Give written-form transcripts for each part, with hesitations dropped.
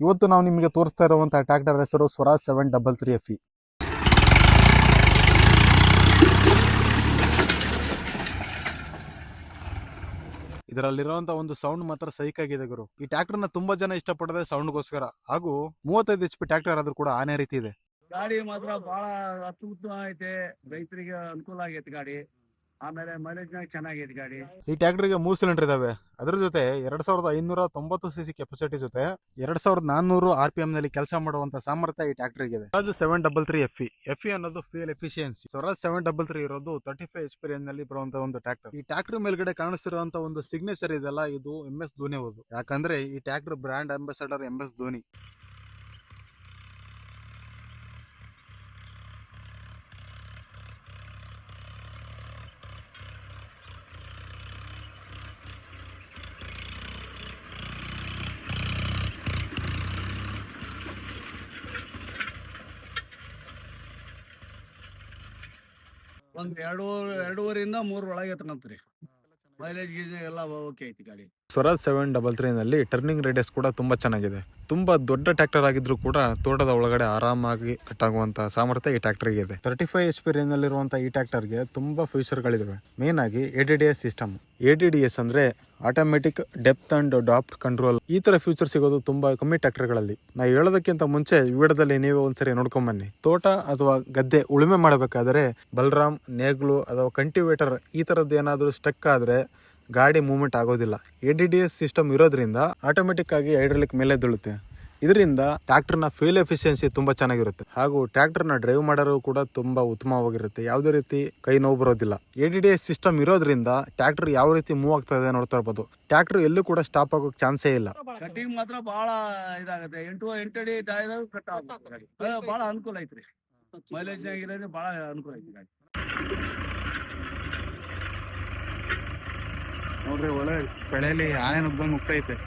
ಇವತ್ತು ನಾವು ನಿಮಗೆ ತೋರಿಸ್ತಾ ಇರುವಂತಹ ಟ್ರ್ಯಾಕ್ಟರ್ ಹೆಸರು ಸ್ವರಾಜ್ 733 FE. ಇದರಲ್ಲಿರುವಂತ ಒಂದು ಸೌಂಡ್ ಮಾತ್ರ ಸೈಕ್ ಆಗಿದೆ ಗುರು. ಈ ಟ್ರ್ಯಾಕ್ಟರ್ ನ ತುಂಬಾ ಜನ ಇಷ್ಟಪಡೋದೇ ಸೌಂಡ್ಗೋಸ್ಕರ. ಹಾಗೂ 35 HP ಟ್ರ್ಯಾಕ್ಟರ್ ಆದ್ರೂ ಕೂಡ ಆನೆ ರೀತಿ ಇದೆ. ಗಾಡಿ ಮಾತ್ರ ಬಹಳ ಅತ್ಯುತ್ತಮ ಐತೆ, ರೈತರಿಗೆ ಅನುಕೂಲ ಆಗೈತೆ ಗಾಡಿ. ಆಮೇಲೆ ಮೈಲೇಜ್ ಚೆನ್ನಾಗೈತೆ ಗಾಡಿ. ಈ ಟ್ರ್ಯಾಕ್ಟರ್ ಗೆ 3 ಸಿಲಿಂಡರ್ ಇದಾವೆ. ಅದ್ರ ಜೊತೆ 2590 cc ಕೆಪಾಸಿಟಿ ಜೊತೆ 2400 RPM ನಲ್ಲಿ ಕೆಲಸ ಮಾಡುವಂತ ಸಾಮರ್ಥ್ಯ ಈ ಟ್ರ್ಯಾಕ್ಟರ್ ಗೆ ಇದೆ. ಸ್ವರಾಜ್ 733 FE. FE ಅನ್ನೋದು ಫ್ಯೂಯಲ್ ಎಫಿಷಿಯನ್ಸಿ. ಸ್ವರಾಜ್ 733 ಇರೋದು 35 HP ರೇಂಜ್ ನಲ್ಲಿ ಬರುವಂತ ಒಂದು ಟ್ರ್ಯಾಕ್ಟರ್. ಈ ಟ್ರ್ಯಾಕ್ಟರ್ ಮೇಲ್ಗಡೆ ಕಾಣಿಸಿರುವಂತ ಒಂದು ಸಿಗ್ನೇಚರ್ ಇದೆಲ್ಲ, ಇದು MS ಧೋನಿ ಅವರು. ಯಾಕಂದ್ರೆ ಈ tractor brand ambassador MS Dhoni. ಒಂದ್ 2.5 3 ಒಳಗೆ ತಗೊಂತ್ರಿ. ಮೈಲೇಜ್ ಗೀಜ್ ಎಲ್ಲ ಓಕೆ ಐತಿ ಗಾಡಿ. ಸ್ವರಾಜ್ 733 ನಲ್ಲಿ ಟರ್ನಿಂಗ್ ರೇಡಿಯಸ್ ಕೂಡ ತುಂಬಾ ಚೆನ್ನಾಗಿದೆ. ತುಂಬಾ ದೊಡ್ಡ ಟ್ರ್ಯಾಕ್ಟರ್ ಆಗಿದ್ರು ಕೂಡ ತೋಟದ ಒಳಗಡೆ ಆರಾಮಾಗಿ ಕಟ್ಟಾಗುವಂತ ಸಾಮರ್ಥ್ಯ ಈ ಟ್ರ್ಯಾಕ್ಟರ್ ಗೆ ಇದೆ. 35 HP ರೇಂಜ್ ನಲ್ಲಿರುವಂತಹ ಈ ಟ್ರ್ಯಾಕ್ಟರ್ ಗೆ ತುಂಬಾ ಫ್ಯೂಚರ್ ಗಳಿವೆ. ಮೇನ್ ಆಗಿ ADDS ಸಿಸ್ಟಮ್. ADDS ಅಂದ್ರೆ automatic depth and draft control. ಈ ತರ ಫ್ಯೂಚರ್ ಸಿಗೋದು ತುಂಬಾ ಕಮ್ಮಿ ಟ್ರ್ಯಾಕ್ಟರ್ ಗಳಲ್ಲಿ. ನಾವು ಹೇಳೋದಕ್ಕಿಂತ ಮುಂಚೆ ವಿಡಿಯೋದಲ್ಲಿ ನೀವು ಒಂದ್ಸರಿ ನೋಡ್ಕೊಂಡ್ ಬನ್ನಿ. ತೋಟ ಅಥವಾ ಗದ್ದೆ ಉಳುಮೆ ಮಾಡಬೇಕಾದ್ರೆ ಬಲರಾಮ್, ನೇಗ್ಲು ಅಥವಾ ಕಲ್ಟಿವೇಟರ್ ಈ ತರದ್ದು ಏನಾದ್ರು ಸ್ಟಕ್ ಆದ್ರೆ ಗಾಡಿ ಮೂವ್ಮೆಂಟ್ ಆಗೋದಿಲ್ಲ. ADDS ಸಿಸ್ಟಮ್ ಇರೋದ್ರಿಂದ ಆಟೋಮೆಟಿಕ್ ಆಗಿ ಹೈಡ್ರಾಲಿಕ್ ಮೇಲೆ ದುಳುತ್ತೆ. ಇದರಿಂದ ಟ್ರ್ಯಾಕ್ಟರ್ ನ ಫ್ಯೂಯಲ್ ಎಫಿಷಿಯನ್ಸಿ ತುಂಬಾ ಚೆನ್ನಾಗಿರುತ್ತೆ. ಹಾಗೂ ಟ್ರ್ಯಾಕ್ಟರ್ ನ ಡ್ರೈವ್ ಮಾಡೋರು ಕೂಡ ತುಂಬಾ ಉತ್ತಮವಾಗಿರುತ್ತೆ. ಯಾವುದೇ ರೀತಿ ಕೈ ನೋವು ಬರೋದಿಲ್ಲ. ADDS ಸಿಸ್ಟಮ್ ಇರೋದ್ರಿಂದ ಟ್ರ್ಯಾಕ್ಟರ್ ಯಾವ ರೀತಿ ಮೂವ್ ಆಗ್ತಾ ಇದೆ ನೋಡ್ತಾ ಇರ್ಬೋದು. ಟ್ರ್ಯಾಕ್ಟರ್ ಎಲ್ಲೂ ಕೂಡ ಸ್ಟಾಪ್ ಆಗೋಕ್ ಚಾನ್ಸೇ ಇಲ್ಲ. ಕಟಿಂಗ್ ಮಾತ್ರ ಬಹಳ ಇದಾಗುತ್ತೆ. 8 ಅಡಿ ಟೈರ್ ಕಟ್ ಆಗುತ್ತೆ. ಬಹಳ ಅನುಕೂಲ ಐತ್ರಿ. ಮೈಲೇಜ್ ಆಗಿರೋದು ಬಹಳ ಅನುಕೂಲ ಐತಿ ಗಾಡಿ. ನೋಡ್ರಿ, ಒಳ್ಳೆ ಬೆಳೆಯಲ್ಲಿ ಆನೆ ನುಗ್ಗಂಗ್ ಮುಗ್ತೈತೆ.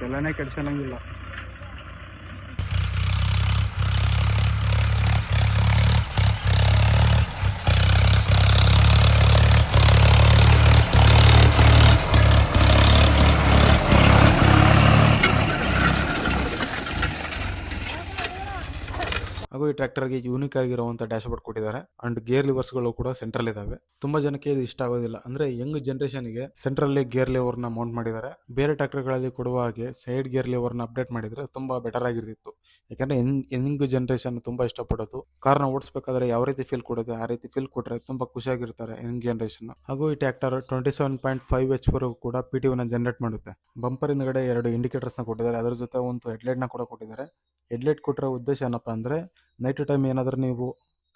ಎಲ್ಲಾನೇ ಕೆಡ್ಸಂಗಿಲ್ಲ. ಹಾಗೂ ಈ ಟ್ರ್ಯಾಕ್ಟರ್ಗೆ ಯೂನಿಕ್ ಆಗಿರುವಂಥ ಡ್ಯಾಶ್ ಬೋರ್ಡ್ ಕೊಟ್ಟಿದ್ದಾರೆ. ಅಂಡ್ ಗೇರ್ ಲಿವರ್ಸ್ಗಳು ಕೂಡ ಸೆಂಟ್ರಲ್ ಇದಾವೆ. ತುಂಬಾ ಜನಕ್ಕೆ ಇದು ಇಷ್ಟ ಆಗೋದಿಲ್ಲ. ಅಂದ್ರೆ ಯಂಗ್ ಜನರೇಷನ್ಗೆ ಸೆಂಟ್ರಲ್ಲಿ ಗೇರ್ ಲಿವರ್ನ ಮೌಂಟ್ ಮಾಡಿದ್ದಾರೆ. ಬೇರೆ ಟ್ರ್ಯಾಕ್ಟರ್ಗಳಲ್ಲಿ ಕೊಡುವ ಹಾಗೆ ಸೈಡ್ ಗೇರ್ ಲಿವರ್ನ ಅಪ್ಡೇಟ್ ಮಾಡಿದ್ರೆ ತುಂಬಾ ಬೆಟರ್ ಆಗಿರ್ತಿತ್ತು. ಯಾಕಂದ್ರೆ ಯಂಗ್ ಜನರೇಷನ್ ತುಂಬಾ ಇಷ್ಟಪಡೋದು. ಕಾರ್ನ ಓಡಿಸಬೇಕಾದ್ರೆ ಯಾವ ರೀತಿ ಫೀಲ್ ಕೊಡುತ್ತೆ ಆ ರೀತಿ ಫೀಲ್ ಕೊಟ್ರೆ ತುಂಬಾ ಖುಷಿಯಾಗಿರ್ತಾರೆ ಯಂಗ್ ಜನರೇಷನ್. ಹಾಗೂ ಈ ಟ್ರ್ಯಾಕ್ಟರ್ 27.5 HP ವರೆಗೂ ಕೂಡ PTO ನ ಜನರೇಟ್ ಮಾಡುತ್ತೆ. ಬಂಪರ್ ಹಿಂದ್ಗಡೆ 2 ಇಂಡಿಕೇಟರ್ಸ್ ನ ಕೊಟ್ಟಿದ್ದಾರೆ. ಅದರ ಜೊತೆ ಒಂದು ಹೆಡ್ಲೈಟ್ ನ ಕೂಡ ಕೊಟ್ಟಿದ್ದಾರೆ. ಹೆಡ್ಲೈಟ್ ಕೊಟ್ಟಿರೋ ಉದ್ದೇಶ ಏನಪ್ಪಾ ಅಂದ್ರೆ ನೈಟ್ ಟೈಮ್ ಏನಾದ್ರೂ ನೀವು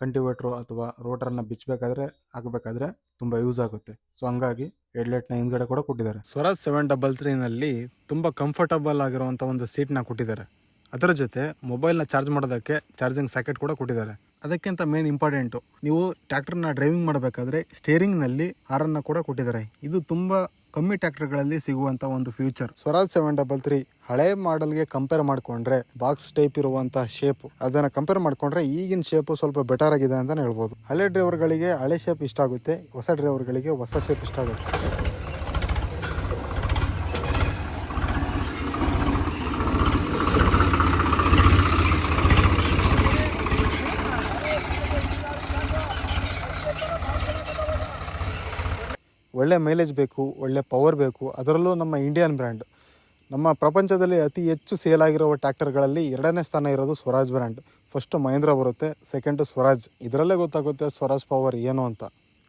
ಕಲ್ಟಿವೇಟರ್ ಅಥವಾ ರೋಟರ್ನ ಬಿಚ್ಚಬೇಕಾದ್ರೆ ಹಾಕಬೇಕಾದ್ರೆ ತುಂಬಾ ಯೂಸ್ ಆಗುತ್ತೆ. ಸೊ ಹಂಗಾಗಿ ಹೆಡ್ಲೈಟ್ ನ ಹಿಂದ್ಗಡೆ ಕೂಡ ಕೊಟ್ಟಿದ್ದಾರೆ. ಸ್ವರಾಜ್ 733 ನಲ್ಲಿ ತುಂಬಾ ಕಂಫರ್ಟಬಲ್ ಆಗಿರುವಂತ ಒಂದು ಸೀಟ್ ನ ಕೊಟ್ಟಿದ್ದಾರೆ. ಅದರ ಜೊತೆ ಮೊಬೈಲ್ನ ಚಾರ್ಜ್ ಮಾಡೋದಕ್ಕೆ ಚಾರ್ಜಿಂಗ್ ಸಾಕೆಟ್ ಕೂಡ ಕೊಟ್ಟಿದ್ದಾರೆ. ಅದಕ್ಕಿಂತ ಮೇನ್ ಇಂಪಾರ್ಟೆಂಟು, ನೀವು ಟ್ರ್ಯಾಕ್ಟರ್ನ ಡ್ರೈವಿಂಗ್ ಮಾಡಬೇಕಾದ್ರೆ ಸ್ಟೇರಿಂಗ್ನಲ್ಲಿ ಹಾರನ್ನ ಕೂಡ ಕೊಟ್ಟಿದ್ದಾರೆ. ಇದು ತುಂಬಾ ಕಮ್ಮಿ ಟ್ರ್ಯಾಕ್ಟರ್ಗಳಲ್ಲಿ ಸಿಗುವಂತ ಒಂದು ಫ್ಯೂಚರ್. ಸ್ವರಾಜ್ 733 ಹಳೆ ಮಾಡೆಲ್ಗೆ ಕಂಪೇರ್ ಮಾಡ್ಕೊಂಡ್ರೆ ಬಾಕ್ಸ್ ಟೈಪ್ ಇರುವಂತಹ ಶೇಪ್, ಅದನ್ನ ಕಂಪೇರ್ ಮಾಡ್ಕೊಂಡ್ರೆ ಈಗಿನ ಶೇಪ್ ಸ್ವಲ್ಪ ಬೆಟರ್ ಆಗಿದೆ ಅಂತಾನೆ ಹೇಳ್ಬೋದು. ಹಳೆ ಡ್ರೈವರ್ಗಳಿಗೆ ಹಳೆ ಶೇಪ್ ಇಷ್ಟ ಆಗುತ್ತೆ, ಹೊಸ ಡ್ರೈವರ್ಗಳಿಗೆ ಹೊಸ ಶೇಪ್ ಇಷ್ಟ ಆಗುತ್ತೆ. ಒಳ್ಳೆ ಮೈಲೇಜ್ ಬೇಕು, ಒಳ್ಳೆ ಪವರ್ ಬೇಕು. ಅದರಲ್ಲೂ ನಮ್ಮ ಇಂಡಿಯನ್ ಬ್ರ್ಯಾಂಡ್. ನಮ್ಮ ಪ್ರಪಂಚದಲ್ಲಿ ಅತಿ ಹೆಚ್ಚು ಸೇಲ್ ಆಗಿರುವ ಟ್ರ್ಯಾಕ್ಟರ್ಗಳಲ್ಲಿ 2ನೇ ಸ್ಥಾನ ಇರೋದು ಸ್ವರಾಜ್ ಬ್ರ್ಯಾಂಡ್. ಫಸ್ಟ್ ಮಹೇಂದ್ರ ಬರುತ್ತೆ, ಸೆಕೆಂಡ್ ಸ್ವರಾಜ್. ಇದರಲ್ಲೇ ಗೊತ್ತಾಗುತ್ತೆ ಸ್ವರಾಜ್ ಪವರ್ ಏನು ಅಂತ.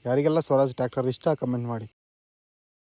ಯಾರಿಗೆಲ್ಲ ಸ್ವರಾಜ್ ಟ್ರ್ಯಾಕ್ಟರ್ ಇಷ್ಟ ಕಮೆಂಟ್ ಮಾಡಿ.